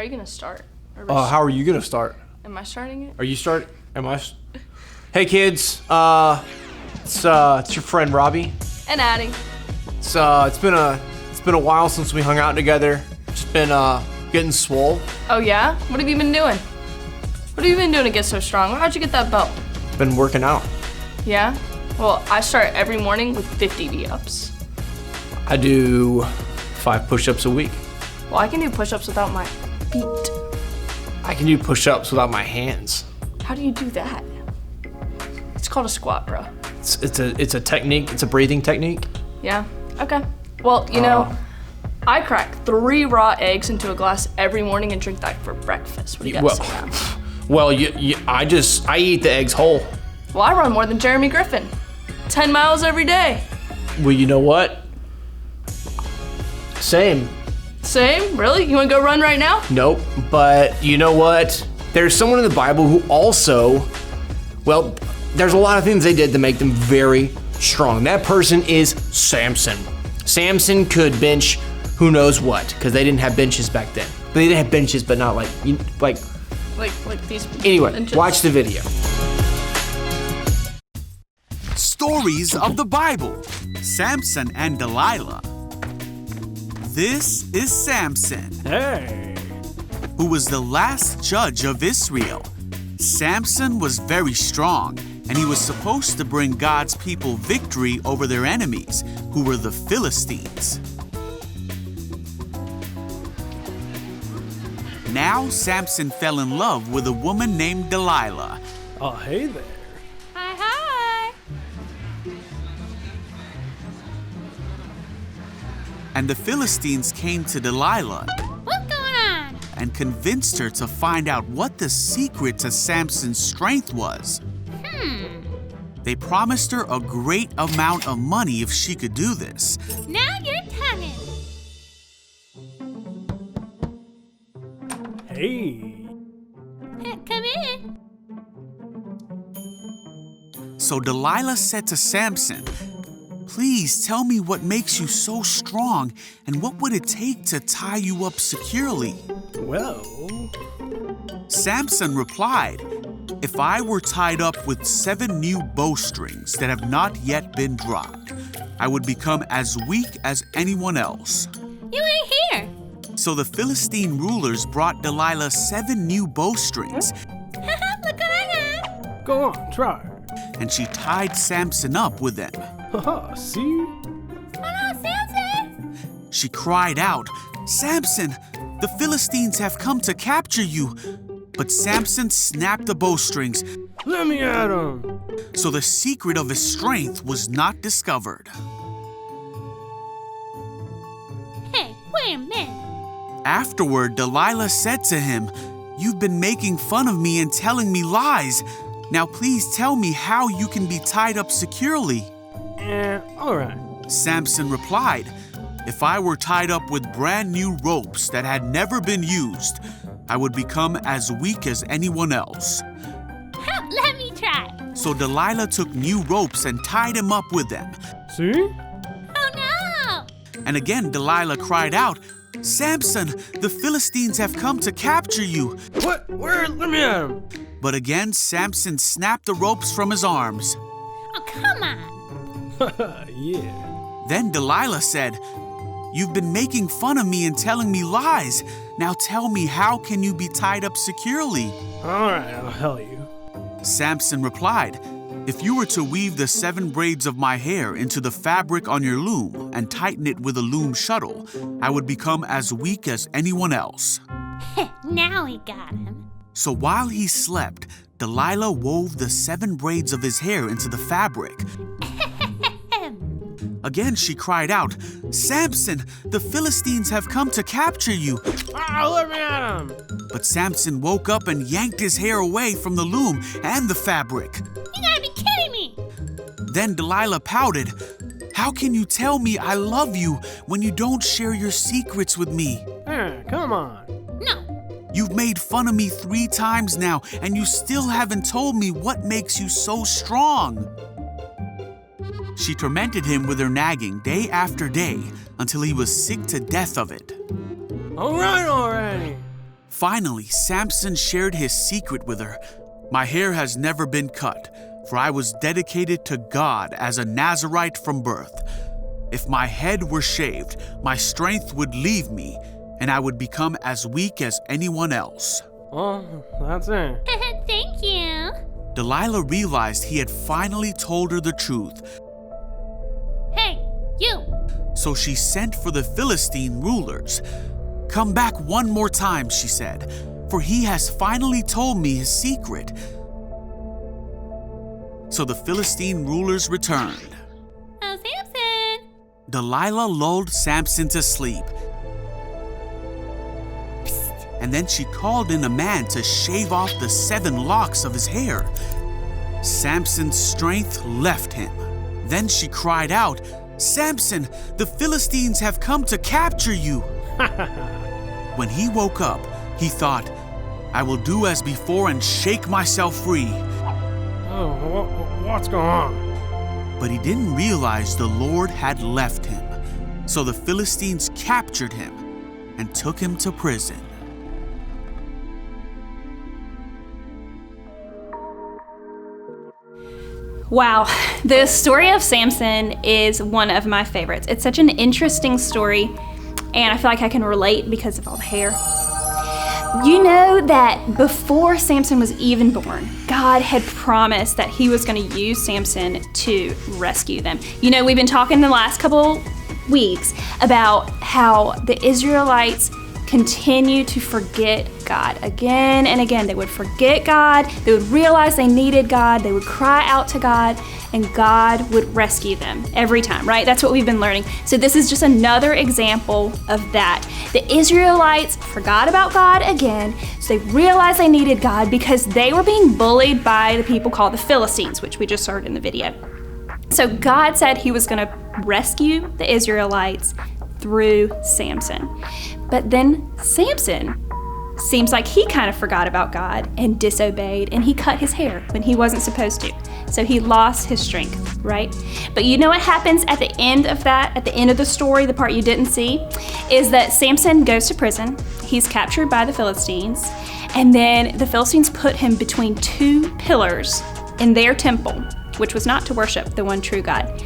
How are you gonna start? How are you gonna start? Am I starting it? Are you start? Am I? Hey kids, it's your friend Robbie. And Addie. It's been a while since we hung out together. Just been getting swole. Oh yeah? What have you been doing? What have you been doing to get so strong? How'd you get that belt? Been working out. Yeah? Well, I start every morning with 50 V-ups. I do 5 push-ups a week. Well, I can do push-ups without my feet. I can do push-ups without my hands. How do you do that? It's called a squat, bro. It's a technique. It's a breathing technique. Yeah? Okay. Well, you know, I crack 3 raw eggs into a glass every morning and drink that for breakfast. What do you guys say to that? Well, I eat the eggs whole. Well, I run more than Jeremy Griffin. 10 miles every day. Well, you know what? Same. Same? Really? You wanna go run right now? Nope, but you know what? There's someone in the Bible who also, well, there's a lot of things they did to make them very strong. That person is Samson. Samson could bench who knows what, because they didn't have benches back then. They didn't have benches, but not like these. Anyway, benches. watch the video. Stories of the Bible. Samson and Delilah. This is Samson, who was the last judge of Israel. Samson was very strong, and he was supposed to bring God's people victory over their enemies, who were the Philistines. Now Samson fell in love with a woman named Delilah. Oh, hey there. Hi. And the Philistines came to Delilah What's going on? and convinced her to find out what the secret to Samson's strength was. They promised her a great amount of money if she could do this. Now you're talking. Hey. Come in. So Delilah said to Samson, "Please tell me what makes you so strong and what would it take to tie you up securely?" Well, Samson replied, "If I were tied up with 7 new bowstrings that have not yet been dropped, I would become as weak as anyone else." You ain't here. So the Philistine rulers brought Delilah 7 new bowstrings, Look what I got. go on, try. and she tied Samson up with them. Haha, see? Oh no, Samson! She cried out, "Samson, the Philistines have come to capture you." But Samson snapped the bowstrings, Let me at him. so the secret of his strength was not discovered. Hey, wait a minute. Afterward, Delilah said to him, "You've been making fun of me and telling me lies. Now please tell me how you can be tied up securely." All right. Samson replied, "If I were tied up with brand new ropes that had never been used, I would become as weak as anyone else." Let me try. So Delilah took new ropes and tied him up with them. See? Oh no! And again Delilah cried out, "Samson, the Philistines have come to capture you." What? Where? Let me at him. But again Samson snapped the ropes from his arms. Oh, come on. Yeah. Then Delilah said, "You've been making fun of me and telling me lies. Now tell me, how can you be tied up securely?" All right, I'll tell you. Samson replied, "If you were to weave the 7 braids of my hair into the fabric on your loom and tighten it with a loom shuttle, I would become as weak as anyone else." Now we got him. So while he slept, Delilah wove the 7 braids of his hair into the fabric. Again she cried out, "Samson, the Philistines have come to capture you." Let me at him. But Samson woke up and yanked his hair away from the loom and the fabric. You gotta be kidding me. Then Delilah pouted, "How can you tell me I love you when you don't share your secrets with me? Come on. No. You've made fun of me 3 times now, and you still haven't told me what makes you so strong." She tormented him with her nagging day after day until he was sick to death of it. All right already. Finally, Samson shared his secret with her. My hair has never been cut, for I was dedicated to God as a Nazirite from birth. If my head were shaved, my strength would leave me, and I would become as weak as anyone else. Well, that's it. Thank you. Delilah realized he had finally told her the truth, Hey, you. so she sent for the Philistine rulers. "Come back one more time," she said, "for he has finally told me his secret." So the Philistine rulers returned. Oh, Samson. Delilah lulled Samson to sleep. And then she called in a man to shave off the 7 locks of his hair. Samson's strength left him. Then she cried out, "Samson, the Philistines have come to capture you." When he woke up, he thought, "I will do as before and shake myself free." Oh, what's going on? But he didn't realize the Lord had left him. So the Philistines captured him and took him to prison. Wow, the story of Samson is one of my favorites. It's such an interesting story, and I feel like I can relate because of all the hair. You know that before Samson was even born, God had promised that he was going to use Samson to rescue them. You know, we've been talking the last couple weeks about how the Israelites continue to forget God again and again. They would forget God, they would realize they needed God, they would cry out to God, and God would rescue them every time, right? That's what we've been learning. So this is just another example of that. The Israelites forgot about God again, so they realized they needed God because they were being bullied by the people called the Philistines, which we just heard in the video. So God said he was going to rescue the Israelites through Samson. But then Samson seems like he kind of forgot about God and disobeyed, and he cut his hair when he wasn't supposed to. So he lost his strength, right? But you know what happens at the end of that, at the end of the story, the part you didn't see, is that Samson goes to prison. He's captured by the Philistines, and then the Philistines put him between 2 pillars in their temple, which was not to worship the one true God.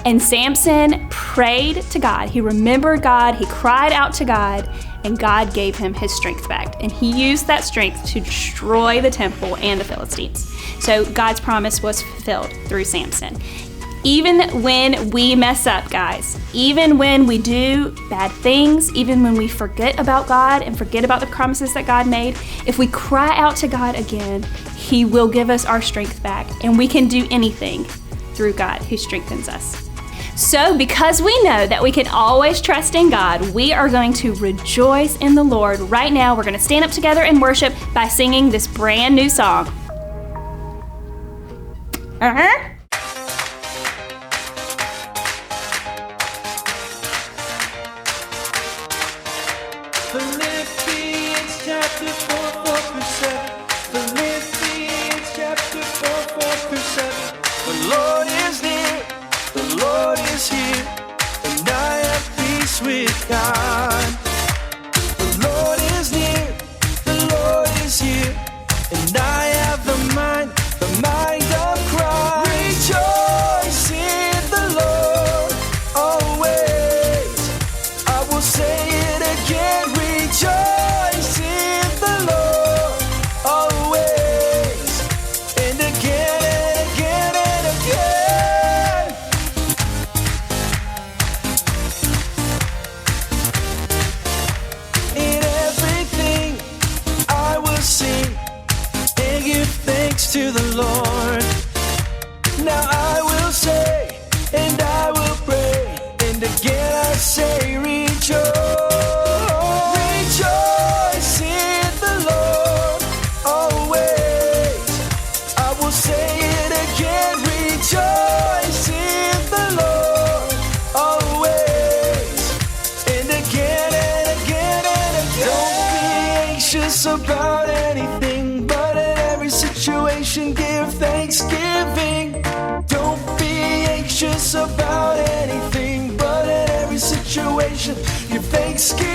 And Samson prayed to God. He remembered God. He cried out to God, and God gave him his strength back. And he used that strength to destroy the temple and the Philistines. So God's promise was fulfilled through Samson. Even when we mess up, guys, even when we do bad things, even when we forget about God and forget about the promises that God made, if we cry out to God again, he will give us our strength back, and we can do anything through God who strengthens us. So because we know that we can always trust in God, we are going to rejoice in the Lord. Right now, we're going to stand up together and worship by singing this brand new song. Philippians chapter 4:7. Philippians chapter 4:7. The Lord is near, the Lord is here, and I have peace with God. The Lord is near, the Lord is here, and I have the mind of Christ. Rejoice in the Lord always. I will say it again, rejoice in the Lord always, and again and again and again. In everything I will sing and give thanks to the Lord. Now I will say and I will pray, and again I say rejoice. Rejoice in the Lord always. I will say it again, rejoice in the Lord always, and again and again and again. Don't be anxious about anything, but in every situation give thanksgiving. Don't be anxious about anything, but in every situation give thanksgiving.